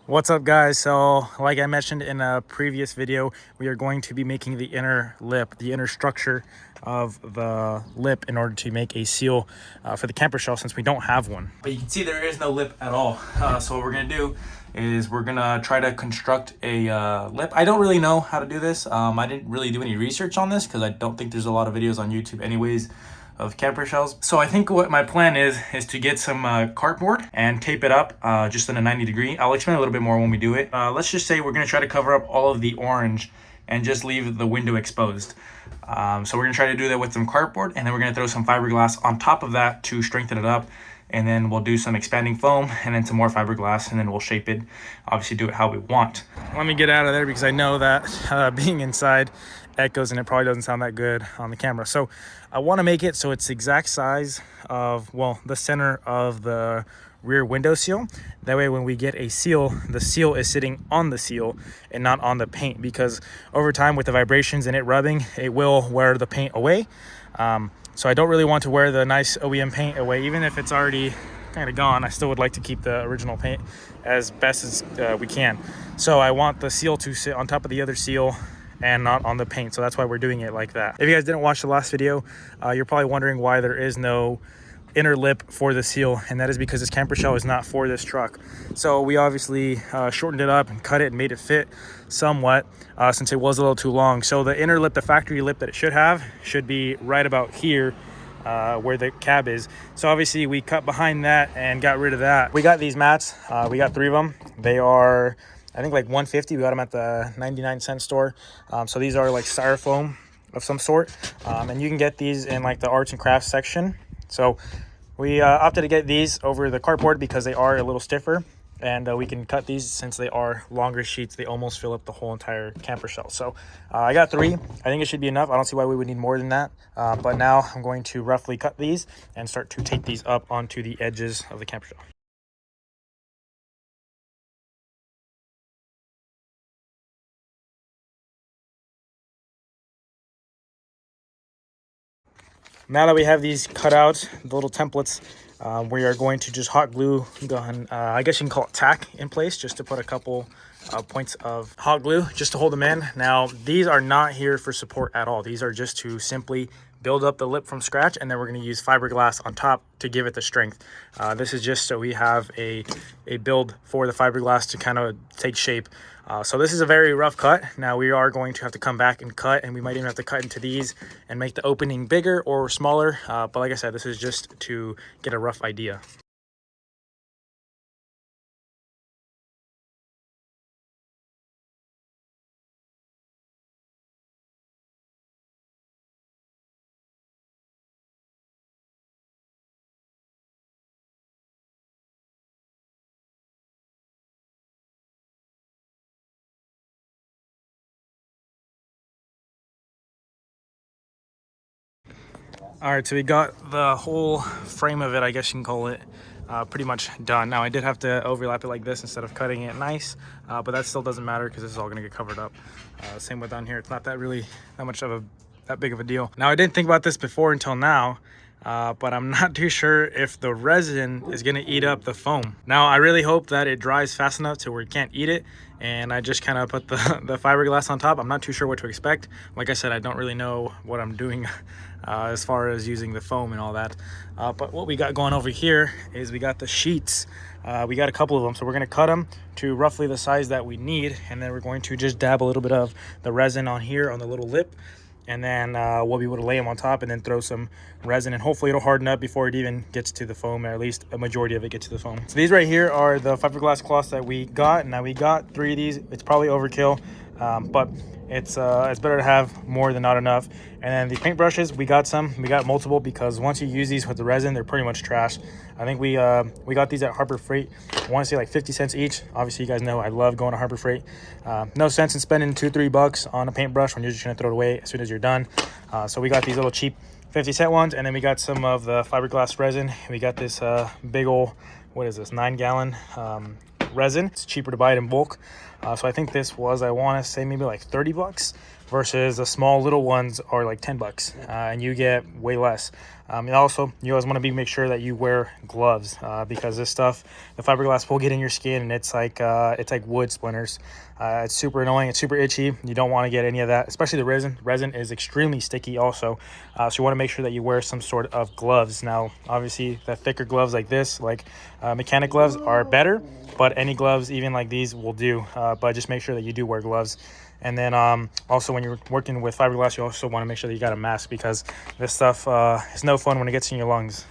What's up, guys? So like I mentioned in a previous video, we are going to be making the inner lip, the inner structure of the lip in order to make a seal for the camper shell, since we don't have one. But you can see there is no lip at all. So what we're gonna do is we're gonna try to construct a lip. I don't really know how to do this. I didn't really do any research on this because I don't think there's a lot of videos on YouTube anyways of camper shells. So I think what my plan is to get some cardboard and tape it up just in a 90-degree. I'll explain a little bit more when we do it. Let's just say we're gonna try to cover up all of the orange and just leave the window exposed. So we're gonna try to do that with some cardboard, and then we're gonna throw some fiberglass on top of that to strengthen it up. And then we'll do some expanding foam and then some more fiberglass, and then we'll shape it, obviously do it how we want. Let me get out of there because I know that being inside echoes and it probably doesn't sound that good on the camera. So I want to make it so it's the exact size of, well, the center of the rear window seal. That way when we get a seal, the seal is sitting on the seal and not on the paint, because over time with the vibrations and it rubbing, it will wear the paint away. So I don't really want to wear the nice OEM paint away. Even if it's already kind of gone, I still would like to keep the original paint as best as we can. So I want the seal to sit on top of the other seal and not on the paint. So that's why we're doing it like that. If you guys didn't watch the last video, you're probably wondering why there is no inner lip for the seal, and that is because this camper shell is not for this truck. So we obviously shortened it up and cut it and made it fit somewhat since it was a little too long. So the inner lip, the factory lip that it should have, should be right about here where the cab is. So obviously we cut behind that and got rid of that. We got these mats, we got 3 of them. They are, I think, like $150. We got them at the 99-cent store. So these are like styrofoam of some sort, and you can get these in like the arts and crafts section. So we opted to get these over the cardboard because they are a little stiffer, and we can cut these since they are longer sheets. They almost fill up the whole entire camper shell. So I got 3. I think it should be enough. I don't see why we would need more than that. But now I'm going to roughly cut these and start to tape these up onto the edges of the camper shell. Now that we have these cut out, the little templates, we are going to just hot glue gun, I guess you can call it tack, in place, just to put a couple points of hot glue just to hold them in. Now, these are not here for support at all. These are just to simply build up the lip from scratch, and then we're going to use fiberglass on top to give it the strength. This is just so we have a build for the fiberglass to kind of take shape. So this is a very rough cut. Now we are going to have to come back and cut, and we might even have to cut into these and make the opening bigger or smaller. But like I said, this is just to get a rough idea. All right, so we got the whole frame of it, I guess you can call it, pretty much done. Now I did have to overlap it like this instead of cutting it nice, but that still doesn't matter because this is all gonna get covered up. Same with down here. It's not that much of that big of a deal. Now I didn't think about this before until now, but I'm not too sure if the resin is gonna eat up the foam. Now I really hope that it dries fast enough to where you can't eat it, and I just kind of put the fiberglass on top. I'm not too sure what to expect. Like I said, I don't really know what I'm doing as far as using the foam and all that. But what we got going over here is we got the sheets. We got a couple of them, so we're gonna cut them to roughly the size that we need, and then we're going to just dab a little bit of the resin on here on the little lip, and then we'll be able to lay them on top and then throw some resin, and hopefully it'll harden up before it even gets to the foam, or at least a majority of it gets to the foam. So these right here are the fiberglass cloths that we got. Now we got 3 of these. It's probably overkill, but it's better to have more than not enough. And then the paint brushes, we got multiple, because once you use these with the resin, they're pretty much trash. I think we got these at Harbor Freight. I want to say like 50 cents each. Obviously you guys know I love going to Harbor Freight. No sense in spending $2-3 bucks on a paintbrush when you're just gonna throw it away as soon as you're done. So we got these little cheap 50-cent ones, and then we got some of the fiberglass resin. We got this big old, what is this, 9-gallon resin. It's cheaper to buy it in bulk. So I think this was, I want to say maybe like 30 bucks. versus the small little ones are like 10 bucks, and you get way less. And also, you always want to make sure that you wear gloves, because this stuff, the fiberglass will get in your skin, and it's like wood splinters. It's super annoying. It's super itchy. You don't want to get any of that, especially the resin. Resin is extremely sticky also, so you want to make sure that you wear some sort of gloves. Now, obviously, the thicker gloves like this, like mechanic gloves, are better, but any gloves, even like these, will do. But just make sure that you do wear gloves. And then also, when you're working with fiberglass, you also want to make sure that you got a mask, because this stuff is no fun when it gets in your lungs.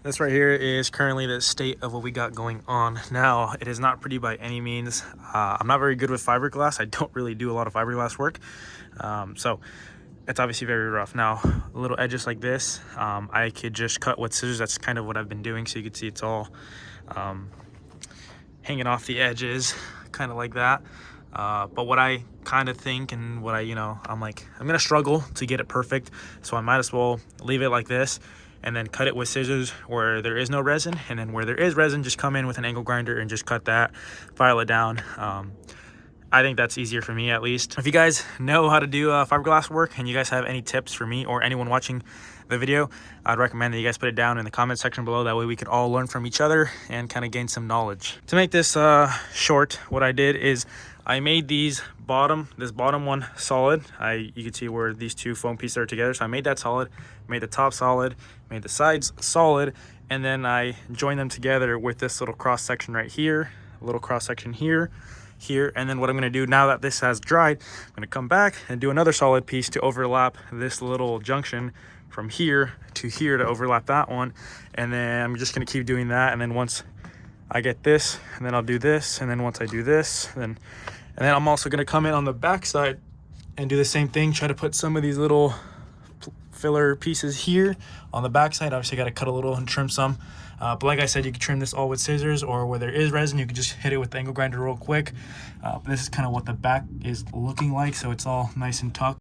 This right here is currently the state of what we got going on. Now, it is not pretty by any means. I'm not very good with fiberglass. I don't really do a lot of fiberglass work. So it's obviously very rough. Now, little edges like this, I could just cut with scissors. That's kind of what I've been doing. So you can see it's all hanging off the edges, kind of like that. But what I kind of think, and what I'm like, I'm gonna struggle to get it perfect, so I might as well leave it like this and then cut it with scissors where there is no resin, and then where there is resin, just come in with an angle grinder and just cut that, file it down. I think that's easier for me, at least. If you guys know how to do fiberglass work, and you guys have any tips for me or anyone watching the video, I'd recommend that you guys put it down in the comment section below. That way we can all learn from each other and kind of gain some knowledge. To make this short, what I did is I made this bottom one solid. You can see where these two foam pieces are together. So I made that solid, made the top solid, made the sides solid, and then I joined them together with this little cross section right here, a little cross section here, and then what I'm going to do now that this has dried, I'm going to come back and do another solid piece to overlap this little junction from here to overlap that one. And then I'm just going to keep doing that, and then once I get this, and then I'll do this, and then once I do this, and then I'm also going to come in on the back side and do the same thing, try to put some of these little filler pieces here on the back side. Obviously got to cut a little and trim some, but like I said, you can trim this all with scissors, or where there is resin, you can just hit it with the angle grinder real quick. This is kind of what the back is looking like, so it's all nice and tucked.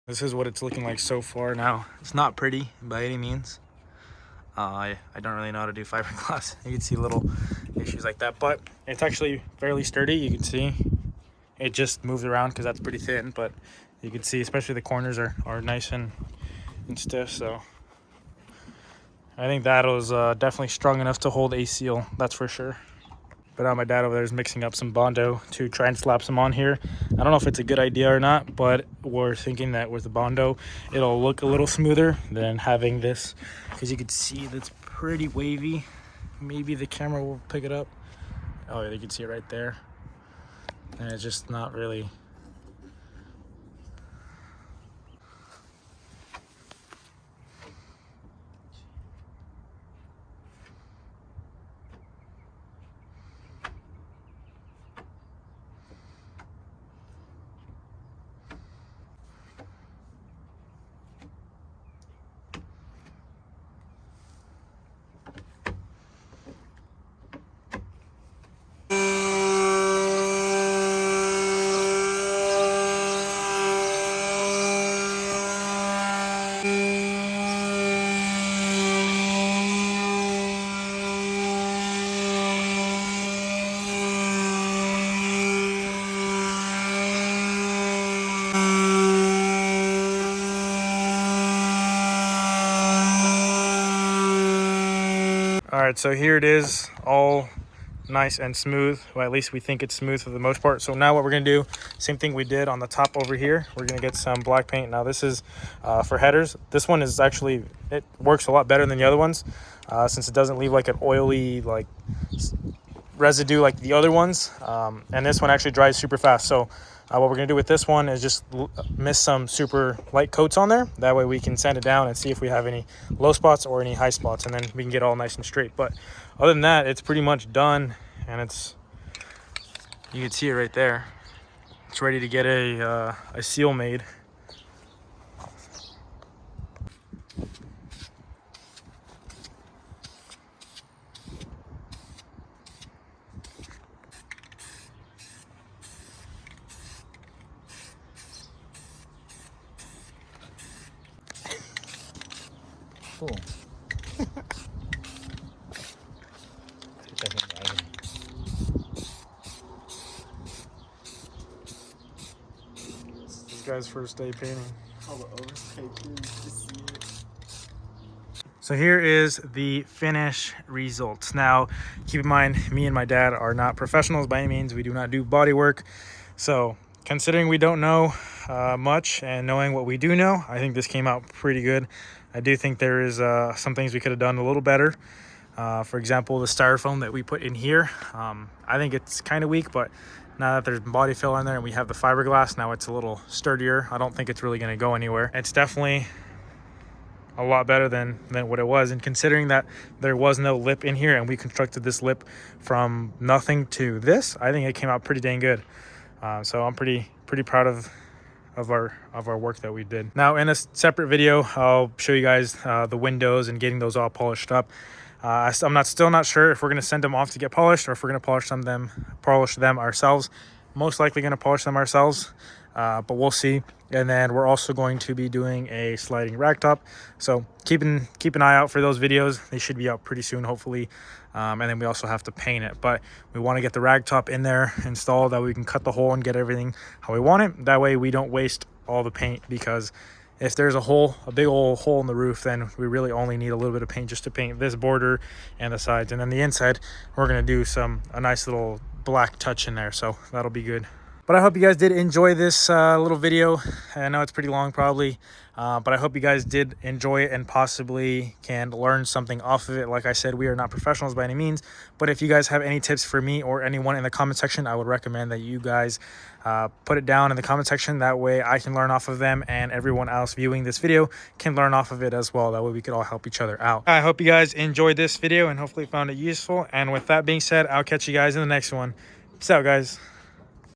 This is what it's looking like so far. Now, it's not pretty by any means. I don't really know how to do fiberglass. You can see little issues like that, but it's actually fairly sturdy. You can see it just moves around because that's pretty thin, but you can see especially the corners are nice and stiff. So I think that was definitely strong enough to hold a seal, that's for sure. But my dad over there is mixing up some bondo to try and slap some on here. I don't know if it's a good idea or not, but we're thinking that with the bondo, it'll look a little smoother than having this, because you can see that's pretty wavy. Maybe the camera will pick it up. Oh yeah, you can see it right there. and it's just not really. All right, so here it is, all nice and smooth. Well, at least we think it's smooth for the most part. So now what we're gonna do, same thing we did on the top over here. We're gonna get some black paint. Now this is for headers. This one is actually, it works a lot better than the other ones since it doesn't leave like an oily like residue like the other ones. And this one actually dries super fast. So what we're gonna do with this one is just mist some super light coats on there. That way we can sand it down and see if we have any low spots or any high spots, and then we can get all nice and straight. But other than that, it's pretty much done, and it's, you can see it right there. It's ready to get a seal made. Cool. This guy's first day painting. All the overspray too, to see it. So here is the finish results. Now, keep in mind, me and my dad are not professionals by any means. We do not do body work. So considering we don't know much, and knowing what we do know, I think this came out pretty good. I do think there is some things we could have done a little better. For example, the styrofoam that we put in here, I think it's kind of weak, but now that there's body fill in there and we have the fiberglass, now it's a little sturdier. I don't think it's really going to go anywhere. It's definitely a lot better than what it was, and considering that there was no lip in here and we constructed this lip from nothing to this, I think it came out pretty dang good. So I'm pretty proud of our work that we did. Now in a separate video, I'll show you guys the windows and getting those all polished up. I'm still not sure if we're going to send them off to get polished or if we're going to polish them ourselves. Most likely going to polish them ourselves, but we'll see. And then we're also going to be doing a sliding ragtop. So keep an eye out for those videos. They should be out pretty soon, hopefully. And then we also have to paint it, but we want to get the ragtop in there installed, that we can cut the hole and get everything how we want it. That way we don't waste all the paint, because if there's a big old hole in the roof, then we really only need a little bit of paint just to paint this border and the sides. And then the inside, we're going to do a nice little black touch in there. So that'll be good. But I hope you guys did enjoy this little video. I know it's pretty long probably, but I hope you guys did enjoy it and possibly can learn something off of it. Like I said, we are not professionals by any means, but if you guys have any tips for me or anyone in the comment section, I would recommend that you guys put it down in the comment section. That way I can learn off of them, and everyone else viewing this video can learn off of it as well. That way we could all help each other out. I hope you guys enjoyed this video and hopefully found it useful. And with that being said, I'll catch you guys in the next one. Peace out, guys.